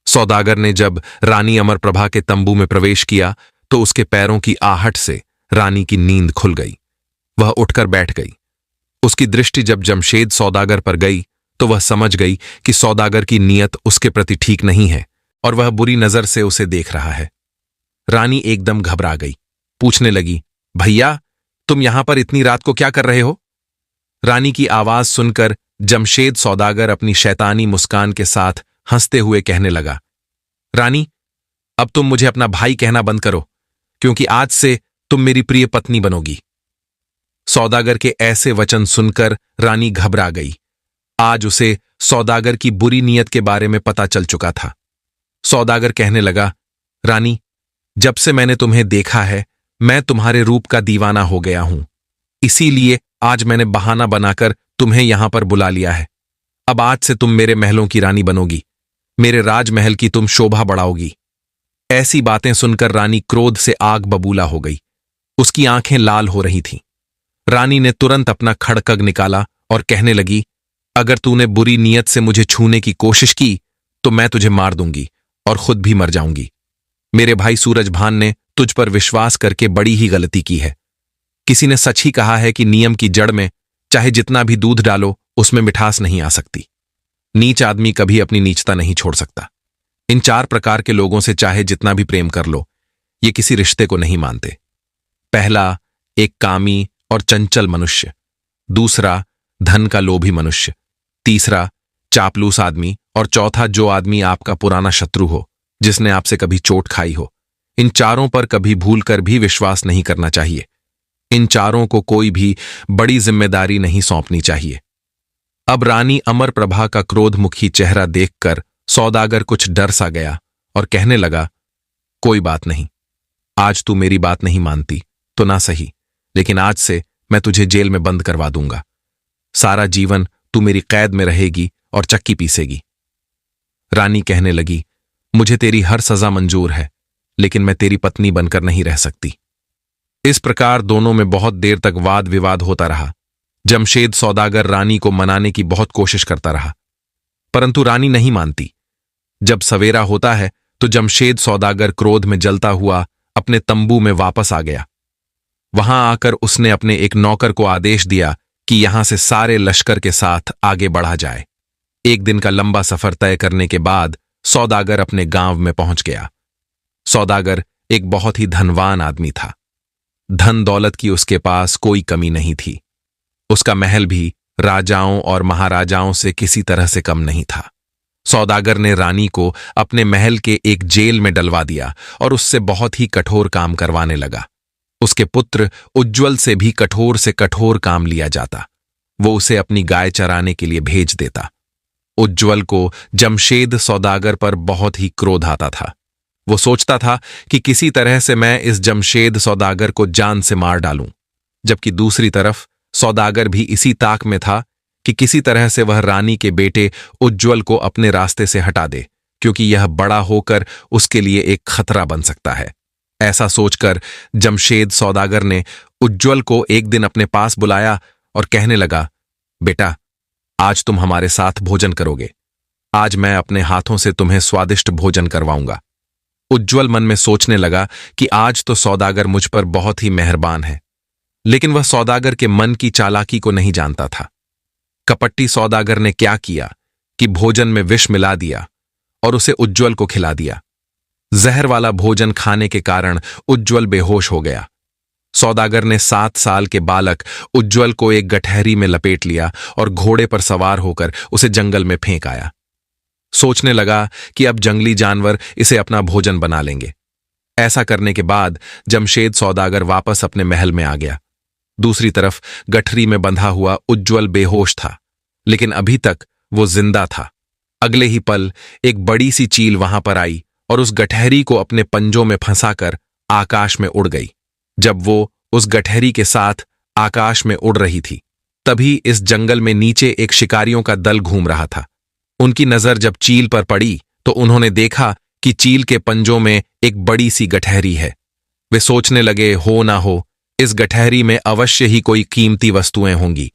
सौदागर ने जब रानी अमरप्रभा के तंबू में प्रवेश किया तो उसके पैरों की आहट से रानी की नींद खुल गई। वह उठकर बैठ गई। उसकी दृष्टि जब जमशेद सौदागर पर गई तो वह समझ गई कि सौदागर की नीयत उसके प्रति ठीक नहीं है और वह बुरी नजर से उसे देख रहा है। रानी एकदम घबरा गई, पूछने लगी, भैया तुम यहां पर इतनी रात को क्या कर रहे हो? रानी की आवाज सुनकर जमशेद सौदागर अपनी शैतानी मुस्कान के साथ हंसते हुए कहने लगा, रानी अब तुम मुझे अपना भाई कहना बंद करो, क्योंकि आज से तुम मेरी प्रिय पत्नी बनोगी। सौदागर के ऐसे वचन सुनकर रानी घबरा गई। आज उसे सौदागर की बुरी नीयत के बारे में पता चल चुका था। सौदागर कहने लगा, रानी जब से मैंने तुम्हें देखा है मैं तुम्हारे रूप का दीवाना हो गया हूं, इसीलिए आज मैंने बहाना बनाकर तुम्हें यहां पर बुला लिया है। अब आज से तुम मेरे महलों की रानी बनोगी, मेरे राजमहल की तुम शोभा बढ़ाओगी। ऐसी बातें सुनकर रानी क्रोध से आग बबूला हो गई। उसकी आंखें लाल हो रही थीं। रानी ने तुरंत अपना खड़कग निकाला और कहने लगी, अगर तूने बुरी नीयत से मुझे छूने की कोशिश की तो मैं तुझे मार दूंगी और खुद भी मर जाऊंगी। मेरे भाई सूरजभान ने तुझ पर विश्वास करके बड़ी ही गलती की है। किसी ने सच ही कहा है कि नियम की जड़ में चाहे जितना भी दूध डालो उसमें मिठास नहीं आ सकती। नीच आदमी कभी अपनी नीचता नहीं छोड़ सकता। इन 4 प्रकार के लोगों से चाहे जितना भी प्रेम कर लो, ये किसी रिश्ते को नहीं मानते। पहला, एक कामी और चंचल मनुष्य। दूसरा, धन का लोभी मनुष्य। तीसरा, चापलूस आदमी। और चौथा, जो आदमी आपका पुराना शत्रु हो, जिसने आपसे कभी चोट खाई हो। इन चारों पर कभी भूलकर भी विश्वास नहीं करना चाहिए। इन चारों को कोई भी बड़ी जिम्मेदारी नहीं सौंपनी चाहिए। अब रानी अमरप्रभा का क्रोधमुखी चेहरा देखकर सौदागर कुछ डर सा गया और कहने लगा, कोई बात नहीं, आज तू मेरी बात नहीं मानती तो ना सही, लेकिन आज से मैं तुझे जेल में बंद करवा दूंगा। सारा जीवन तू मेरी कैद में रहेगी और चक्की पीसेगी। रानी कहने लगी, मुझे तेरी हर सजा मंजूर है, लेकिन मैं तेरी पत्नी बनकर नहीं रह सकती। इस प्रकार दोनों में बहुत देर तक वाद विवाद होता रहा। जमशेद सौदागर रानी को मनाने की बहुत कोशिश करता रहा, परंतु रानी नहीं मानती। जब सवेरा होता है तो जमशेद सौदागर क्रोध में जलता हुआ अपने तंबू में वापस आ गया। वहां आकर उसने अपने एक नौकर को आदेश दिया कि यहां से सारे लश्कर के साथ आगे बढ़ा जाए। एक दिन का लंबा सफर तय करने के बाद सौदागर अपने गांव में पहुंच गया। सौदागर एक बहुत ही धनवान आदमी था। धन दौलत की उसके पास कोई कमी नहीं थी। उसका महल भी राजाओं और महाराजाओं से किसी तरह से कम नहीं था। सौदागर ने रानी को अपने महल के एक जेल में डलवा दिया और उससे बहुत ही कठोर काम करवाने लगा। उसके पुत्र उज्ज्वल से भी कठोर काम लिया जाता। वो उसे अपनी गाय चराने के लिए भेज देता। उज्ज्वल को जमशेद सौदागर पर बहुत ही क्रोध आता था। वो सोचता था कि किसी तरह से मैं इस जमशेद सौदागर को जान से मार डालूं, जबकि दूसरी तरफ सौदागर भी इसी ताक में था कि किसी तरह से वह रानी के बेटे उज्ज्वल को अपने रास्ते से हटा दे, क्योंकि यह बड़ा होकर उसके लिए एक खतरा बन सकता है। ऐसा सोचकर जमशेद सौदागर ने उज्ज्वल को एक दिन अपने पास बुलाया और कहने लगा, बेटा आज तुम हमारे साथ भोजन करोगे। आज मैं अपने हाथों से तुम्हें स्वादिष्ट भोजन करवाऊंगा। उज्ज्वल मन में सोचने लगा कि आज तो सौदागर मुझ पर बहुत ही मेहरबान है, लेकिन वह सौदागर के मन की चालाकी को नहीं जानता था। कपट्टी सौदागर ने क्या किया कि भोजन में विष मिला दिया और उसे उज्ज्वल को खिला दिया। जहर वाला भोजन खाने के कारण उज्ज्वल बेहोश हो गया। सौदागर ने 7 साल के बालक उज्ज्वल को एक गठहरी में लपेट लिया और घोड़े पर सवार होकर उसे जंगल में फेंक आया। सोचने लगा कि अब जंगली जानवर इसे अपना भोजन बना लेंगे। ऐसा करने के बाद जमशेद सौदागर वापस अपने महल में आ गया। दूसरी तरफ गठरी में बंधा हुआ उज्ज्वल बेहोश था, लेकिन अभी तक वो जिंदा था। अगले ही पल एक बड़ी सी चील वहां पर आई और उस गठरी को अपने पंजों में फंसाकर आकाश में उड़ गई। जब वो उस गठरी के साथ आकाश में उड़ रही थी, तभी इस जंगल में नीचे एक शिकारियों का दल घूम रहा था। उनकी नजर जब चील पर पड़ी तो उन्होंने देखा कि चील के पंजों में एक बड़ी सी गठरी है। वे सोचने लगे, हो ना हो इस गठरी में अवश्य ही कोई कीमती वस्तुएं होंगी।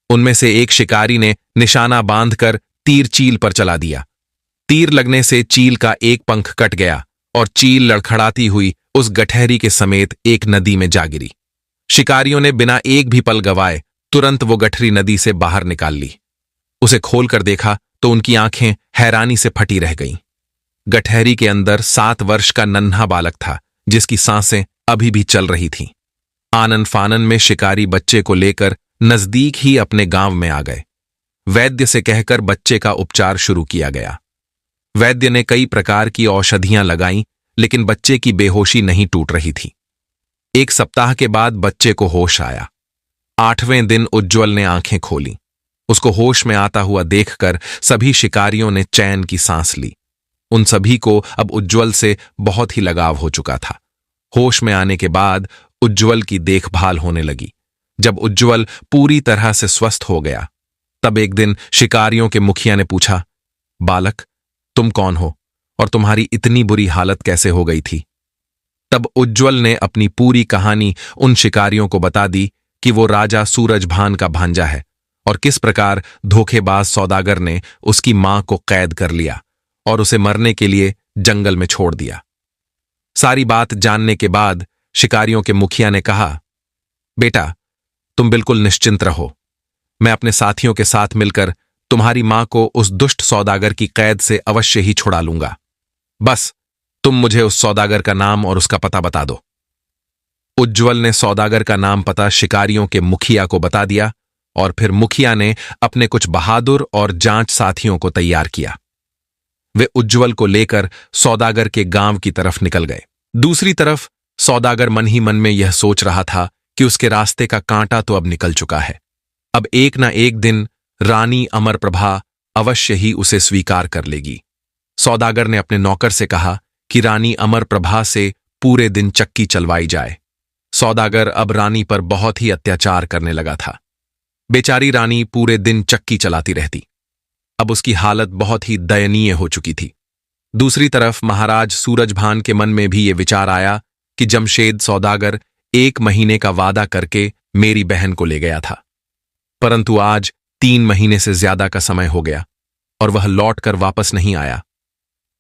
उनमें से एक शिकारी ने निशाना बांधकर तीर चील पर चला दिया। तीर लगने से चील का एक पंख कट गया और चील लड़खड़ाती हुई उस गठरी के समेत एक नदी में जा गिरी। शिकारियों ने बिना एक भी पल गवाए तुरंत वो गठरी नदी से बाहर निकाल ली। उसे खोलकर देखा तो उनकी आंखें हैरानी से फटी रह गईं। गठरी के अंदर 7 वर्ष का नन्हा बालक था, जिसकी सांसें अभी भी चल रही थीं। आनन फानन में शिकारी बच्चे को लेकर नजदीक ही अपने गांव में आ गए। वैद्य से कहकर बच्चे का उपचार शुरू किया गया। वैद्य ने कई प्रकार की औषधियां लगाईं, लेकिन बच्चे की बेहोशी नहीं टूट रही थी। 1 सप्ताह के बाद बच्चे को होश आया। 8वें दिन उज्ज्वल ने आंखें खोली। उसको होश में आता हुआ देखकर सभी शिकारियों ने चैन की सांस ली। उन सभी को अब उज्ज्वल से बहुत ही लगाव हो चुका था। होश में आने के बाद उज्ज्वल की देखभाल होने लगी। जब उज्ज्वल पूरी तरह से स्वस्थ हो गया, तब एक दिन शिकारियों के मुखिया ने पूछा, बालक, तुम कौन हो और तुम्हारी इतनी बुरी हालत कैसे हो गई थी? तब उज्ज्वल ने अपनी पूरी कहानी उन शिकारियों को बता दी कि वो राजा सूरजभान का भांजा है और किस प्रकार धोखेबाज सौदागर ने उसकी मां को कैद कर लिया और उसे मरने के लिए जंगल में छोड़ दिया। सारी बात जानने के बाद शिकारियों के मुखिया ने कहा, बेटा, तुम बिल्कुल निश्चिंत रहो। मैं अपने साथियों के साथ मिलकर तुम्हारी मां को उस दुष्ट सौदागर की कैद से अवश्य ही छुड़ा लूंगा। बस तुम मुझे उस सौदागर का नाम और उसका पता बता दो। उज्ज्वल ने सौदागर का नाम पता शिकारियों के मुखिया को बता दिया और फिर मुखिया ने अपने कुछ बहादुर और जांच साथियों को तैयार किया। वे उज्ज्वल को लेकर सौदागर के गांव की तरफ निकल गए। दूसरी तरफ सौदागर मन ही मन में यह सोच रहा था कि उसके रास्ते का कांटा तो अब निकल चुका है। अब एक ना एक दिन रानी अमरप्रभा अवश्य ही उसे स्वीकार कर लेगी। सौदागर ने अपने नौकर से कहा कि रानी अमरप्रभा से पूरे दिन चक्की चलवाई जाए। सौदागर अब रानी पर बहुत ही अत्याचार करने लगा था। बेचारी रानी पूरे दिन चक्की चलाती रहती। अब उसकी हालत बहुत ही दयनीय हो चुकी थी। दूसरी तरफ महाराज सूरजभान के मन में भी ये विचार आया कि जमशेद सौदागर 1 महीने का वादा करके मेरी बहन को ले गया था, परंतु आज 3 महीने से ज्यादा का समय हो गया और वह लौटकर वापस नहीं आया।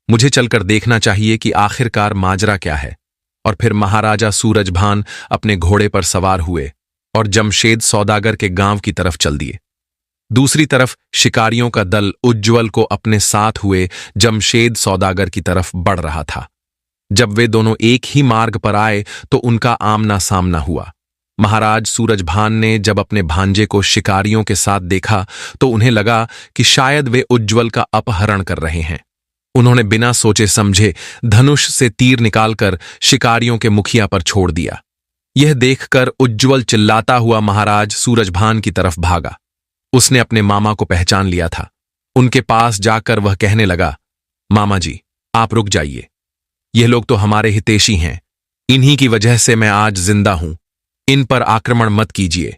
मुझे चलकर देखना चाहिए कि आखिरकार माजरा क्या है। और फिर महाराजा सूरजभान अपने घोड़े पर सवार हुए और जमशेद सौदागर के गांव की तरफ चल दिए। दूसरी तरफ शिकारियों का दल उज्ज्वल को अपने साथ हुए जमशेद सौदागर की तरफ बढ़ रहा था। जब वे दोनों एक ही मार्ग पर आए तो उनका आमना सामना हुआ। महाराज सूरजभान ने जब अपने भांजे को शिकारियों के साथ देखा तो उन्हें लगा कि शायद वे उज्ज्वल का अपहरण कर रहे हैं। उन्होंने बिना सोचे समझे धनुष से तीर निकालकर शिकारियों के मुखिया पर छोड़ दिया। यह देखकर उज्ज्वल चिल्लाता हुआ महाराज सूरजभान की तरफ भागा। उसने अपने मामा को पहचान लिया था। उनके पास जाकर वह कहने लगा, मामा जी, आप रुक जाइए। यह लोग तो हमारे हितैषी हैं। इन्हीं की वजह से मैं आज जिंदा हूं। इन पर आक्रमण मत कीजिए।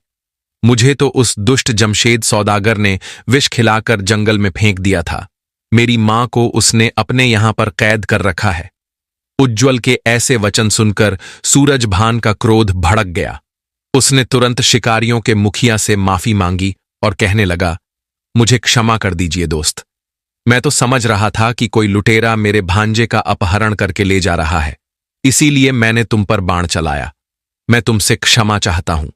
मुझे तो उस दुष्ट जमशेद सौदागर ने विष खिलाकर जंगल में फेंक दिया था। मेरी मां को उसने अपने यहां पर कैद कर रखा है। उज्ज्वल के ऐसे वचन सुनकर सूरजभान का क्रोध भड़क गया। उसने तुरंत शिकारियों के मुखिया से माफी मांगी और कहने लगा, मुझे क्षमा कर दीजिए दोस्त। मैं तो समझ रहा था कि कोई लुटेरा मेरे भांजे का अपहरण करके ले जा रहा है, इसीलिए मैंने तुम पर बाण चलाया। मैं तुमसे क्षमा चाहता हूं।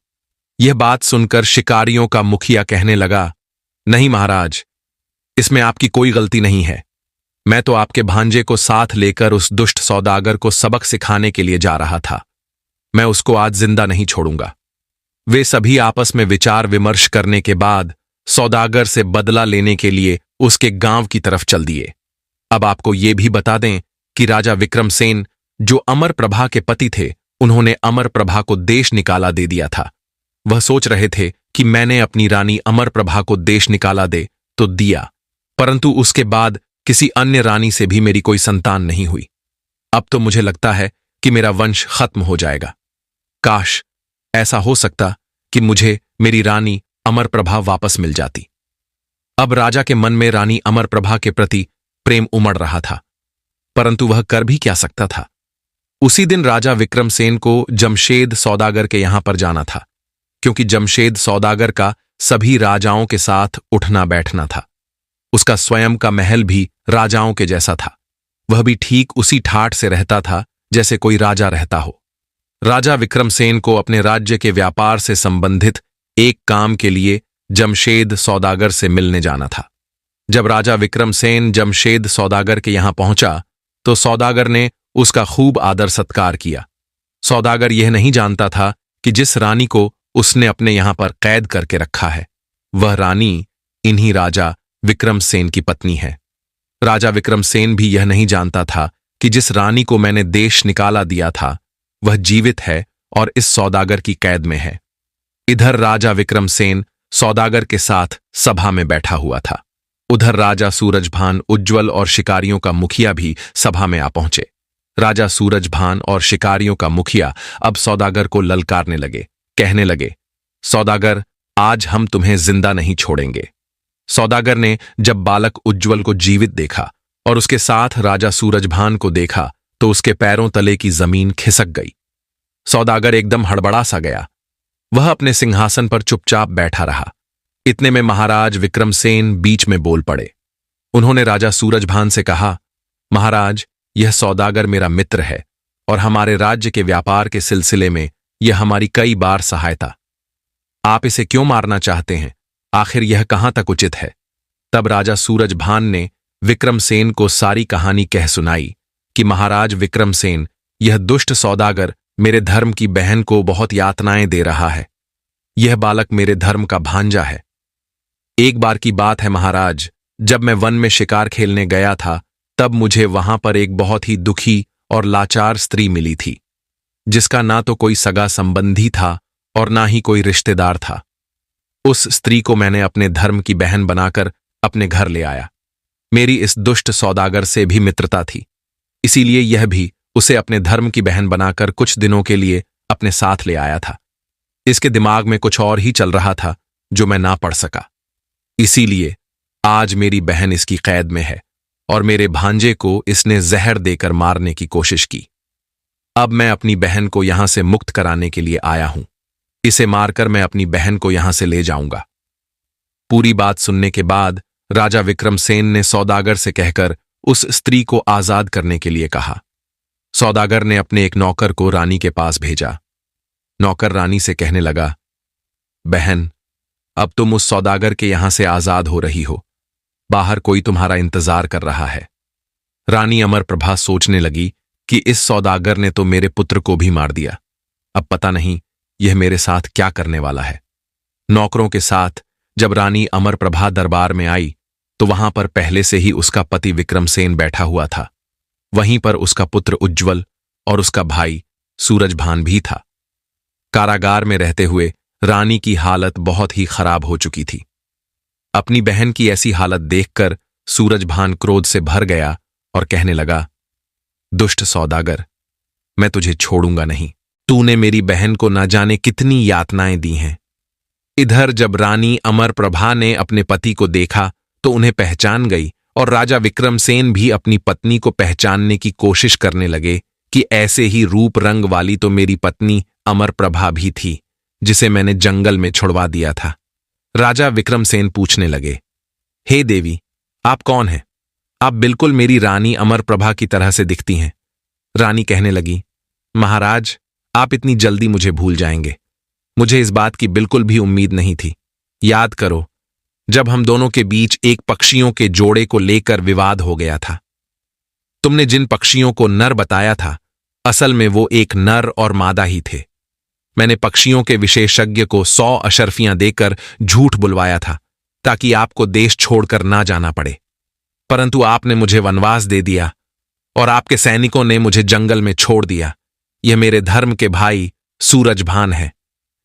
यह बात सुनकर शिकारियों का मुखिया कहने लगा, नहीं महाराज, इसमें आपकी कोई गलती नहीं है। मैं तो आपके भांजे को साथ लेकर उस दुष्ट सौदागर को सबक सिखाने के लिए जा रहा था। मैं उसको आज जिंदा नहीं छोड़ूंगा। वे सभी आपस में विचार विमर्श करने के बाद सौदागर से बदला लेने के लिए उसके गांव की तरफ चल दिए। अब आपको ये भी बता दें कि राजा विक्रमसेन, जो अमर प्रभा के पति थे, उन्होंने अमर प्रभा को देश निकाला दे दिया था। वह सोच रहे थे कि मैंने अपनी रानी अमर प्रभा को देश निकाला दे तो दिया, परंतु उसके बाद किसी अन्य रानी से भी मेरी कोई संतान नहीं हुई। अब तो मुझे लगता है कि मेरा वंश खत्म हो जाएगा। काश ऐसा हो सकता कि मुझे मेरी रानी अमर प्रभा वापस मिल जाती। अब राजा के मन में रानी अमर प्रभा के प्रति प्रेम उमड़ रहा था, परंतु वह कर भी क्या सकता था। उसी दिन राजा विक्रमसेन को जमशेद सौदागर के यहां पर जाना था, क्योंकि जमशेद सौदागर का सभी राजाओं के साथ उठना बैठना था। उसका स्वयं का महल भी राजाओं के जैसा था। वह भी ठीक उसी ठाठ से रहता था जैसे कोई राजा रहता हो। राजा विक्रमसेन को अपने राज्य के व्यापार से संबंधित एक काम के लिए जमशेद सौदागर से मिलने जाना था। जब राजा विक्रमसेन जमशेद सौदागर के यहां पहुंचा तो सौदागर ने उसका खूब आदर सत्कार किया। सौदागर यह नहीं जानता था कि जिस रानी को उसने अपने यहां पर कैद करके रखा है, वह रानी इन्हीं राजा विक्रमसेन की पत्नी है। राजा विक्रमसेन भी यह नहीं जानता था कि जिस रानी को मैंने देश निकाला दिया था, वह जीवित है और इस सौदागर की कैद में है। इधर राजा विक्रमसेन सौदागर के साथ सभा में बैठा हुआ था। उधर राजा सूरजभान, उज्ज्वल और शिकारियों का मुखिया भी सभा में आ पहुंचे। राजा सूरजभान और शिकारियों का मुखिया अब सौदागर को ललकारने लगे, कहने लगे, सौदागर, आज हम तुम्हें जिंदा नहीं छोड़ेंगे। सौदागर ने जब बालक उज्ज्वल को जीवित देखा और उसके साथ राजा सूरजभान को देखा तो उसके पैरों तले की जमीन खिसक गई। सौदागर एकदम हड़बड़ा सा गया। वह अपने सिंहासन पर चुपचाप बैठा रहा। इतने में महाराज विक्रमसेन बीच में बोल पड़े। उन्होंने राजा सूरजभान से कहा, महाराज, यह सौदागर मेरा मित्र है और हमारे राज्य के व्यापार के सिलसिले में यह हमारी कई बार सहायता। आप इसे क्यों मारना चाहते हैं? आखिर यह कहां तक उचित है? तब राजा सूरजभान ने विक्रमसेन को सारी कहानी कह सुनाई कि महाराज विक्रमसेन, यह दुष्ट सौदागर मेरे धर्म की बहन को बहुत यातनाएं दे रहा है। यह बालक मेरे धर्म का भांजा है। एक बार की बात है महाराज, जब मैं वन में शिकार खेलने गया था, तब मुझे वहां पर एक बहुत ही दुखी और लाचार स्त्री मिली थी, जिसका ना तो कोई सगा संबंधी था और ना ही कोई रिश्तेदार था। उस स्त्री को मैंने अपने धर्म की बहन बनाकर अपने घर ले आया। मेरी इस दुष्ट सौदागर से भी मित्रता थी, इसीलिए यह भी उसे अपने धर्म की बहन बनाकर कुछ दिनों के लिए अपने साथ ले आया था। इसके दिमाग में कुछ और ही चल रहा था जो मैं ना पढ़ सका। इसीलिए आज मेरी बहन इसकी कैद में है और मेरे भांजे को इसने जहर देकर मारने की कोशिश की। अब मैं अपनी बहन को यहां से मुक्त कराने के लिए आया हूं। इसे मारकर मैं अपनी बहन को यहां से ले जाऊंगा। पूरी बात सुनने के बाद राजा विक्रमसेन ने सौदागर से कहकर उस स्त्री को आजाद करने के लिए कहा। सौदागर ने अपने एक नौकर को रानी के पास भेजा। नौकर रानी से कहने लगा, बहन, अब तुम उस सौदागर के यहां से आजाद हो रही हो। बाहर कोई तुम्हारा इंतजार कर रहा है। रानी अमर प्रभा सोचने लगी कि इस सौदागर ने तो मेरे पुत्र को भी मार दिया। अब पता नहीं यह मेरे साथ क्या करने वाला है। नौकरों के साथ जब रानी अमर प्रभा दरबार में आई तो वहां पर पहले से ही उसका पति विक्रमसेन बैठा हुआ था। वहीं पर उसका पुत्र उज्ज्वल और उसका भाई सूरजभान भी था। कारागार में रहते हुए रानी की हालत बहुत ही खराब हो चुकी थी। अपनी बहन की ऐसी हालत देखकर सूरजभान क्रोध से भर गया और कहने लगा, दुष्ट सौदागर, मैं तुझे छोड़ूंगा नहीं। तूने मेरी बहन को न जाने कितनी यातनाएं दी हैं। इधर जब रानी अमर प्रभा ने अपने पति को देखा तो उन्हें पहचान गई और राजा विक्रमसेन भी अपनी पत्नी को पहचानने की कोशिश करने लगे कि ऐसे ही रूप रंग वाली तो मेरी पत्नी अमर प्रभा भी थी, जिसे मैंने जंगल में छुड़वा दिया था। राजा विक्रमसेन पूछने लगे, हे देवी, आप कौन हैं? आप बिल्कुल मेरी रानी अमर प्रभा की तरह से दिखती हैं। रानी कहने लगी, महाराज, आप इतनी जल्दी मुझे भूल जाएंगे। मुझे इस बात की बिल्कुल भी उम्मीद नहीं थी। याद करो, जब हम दोनों के बीच एक पक्षियों के जोड़े को लेकर विवाद हो गया था। तुमने जिन पक्षियों को नर बताया था, असल में वो एक नर और मादा ही थे। मैंने पक्षियों के विशेषज्ञ को 100 अशर्फियां देकर झूठ बुलवाया था, ताकि आपको देश छोड़कर ना जाना पड़े। परंतु आपने मुझे वनवास दे दिया और आपके सैनिकों ने मुझे जंगल में छोड़ दिया। यह मेरे धर्म के भाई सूरजभान है।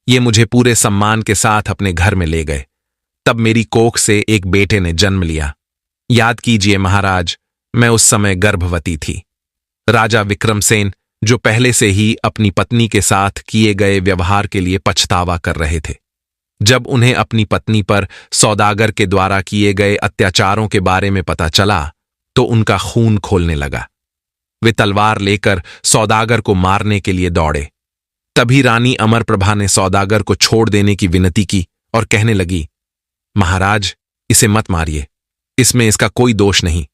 ये मुझे पूरे सम्मान के साथ अपने घर में ले गए। तब मेरी कोख से एक बेटे ने जन्म लिया। याद कीजिए महाराज, मैं उस समय गर्भवती थी। राजा विक्रमसेन, जो पहले से ही अपनी पत्नी के साथ किए गए व्यवहार के लिए पछतावा कर रहे थे, जब उन्हें अपनी पत्नी पर सौदागर के द्वारा किए गए अत्याचारों के बारे में पता चला तो उनका खून खोलने लगा। वे तलवार लेकर सौदागर को मारने के लिए दौड़े। तभी रानी अमरप्रभा ने सौदागर को छोड़ देने की विनती की और कहने लगी, महाराज, इसे मत मारिए, इसमें इसका कोई दोष नहीं।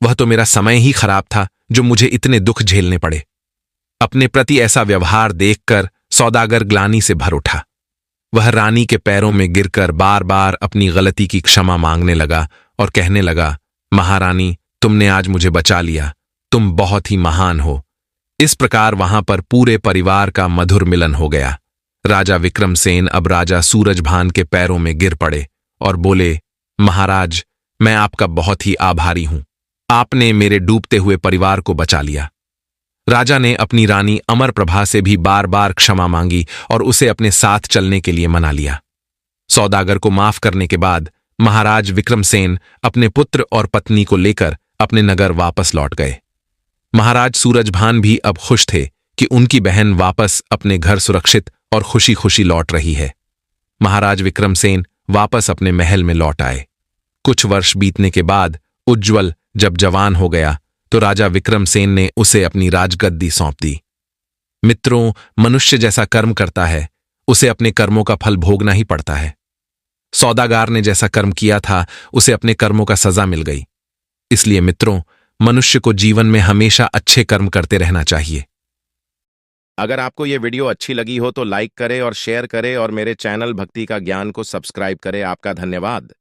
वह तो मेरा समय ही खराब था जो मुझे इतने दुख झेलने पड़े। अपने प्रति ऐसा व्यवहार देखकर सौदागर ग्लानि से भर उठा। वह रानी के पैरों में गिरकर बार बार अपनी गलती की क्षमा मांगने लगा और कहने लगा, महारानी, तुमने आज मुझे बचा लिया, तुम बहुत ही महान हो। इस प्रकार वहां पर पूरे परिवार का मधुर मिलन हो गया। राजा विक्रमसेन अब राजा सूरजभान के पैरों में गिर पड़े और बोले, महाराज, मैं आपका बहुत ही आभारी हूं। आपने मेरे डूबते हुए परिवार को बचा लिया। राजा ने अपनी रानी अमरप्रभा से भी बार बार क्षमा मांगी और उसे अपने साथ चलने के लिए मना लिया। सौदागर को माफ करने के बाद महाराज विक्रमसेन अपने पुत्र और पत्नी को लेकर अपने नगर वापस लौट गए। महाराज सूरजभान भी अब खुश थे कि उनकी बहन वापस अपने घर सुरक्षित और खुशी खुशी लौट रही है। महाराज विक्रमसेन वापस अपने महल में लौट आए। कुछ वर्ष बीतने के बाद उज्ज्वल जब जवान हो गया तो राजा विक्रमसेन ने उसे अपनी राजगद्दी सौंप दी। मित्रों, मनुष्य जैसा कर्म करता है उसे अपने कर्मों का फल भोगना ही पड़ता है। सौदागर ने जैसा कर्म किया था उसे अपने कर्मों का सजा मिल गई। इसलिए मित्रों, मनुष्य को जीवन में हमेशा अच्छे कर्म करते रहना चाहिए। अगर आपको ये वीडियो अच्छी लगी हो तो लाइक करें और शेयर करें और मेरे चैनल भक्ति का ज्ञान को सब्सक्राइब करें। आपका धन्यवाद।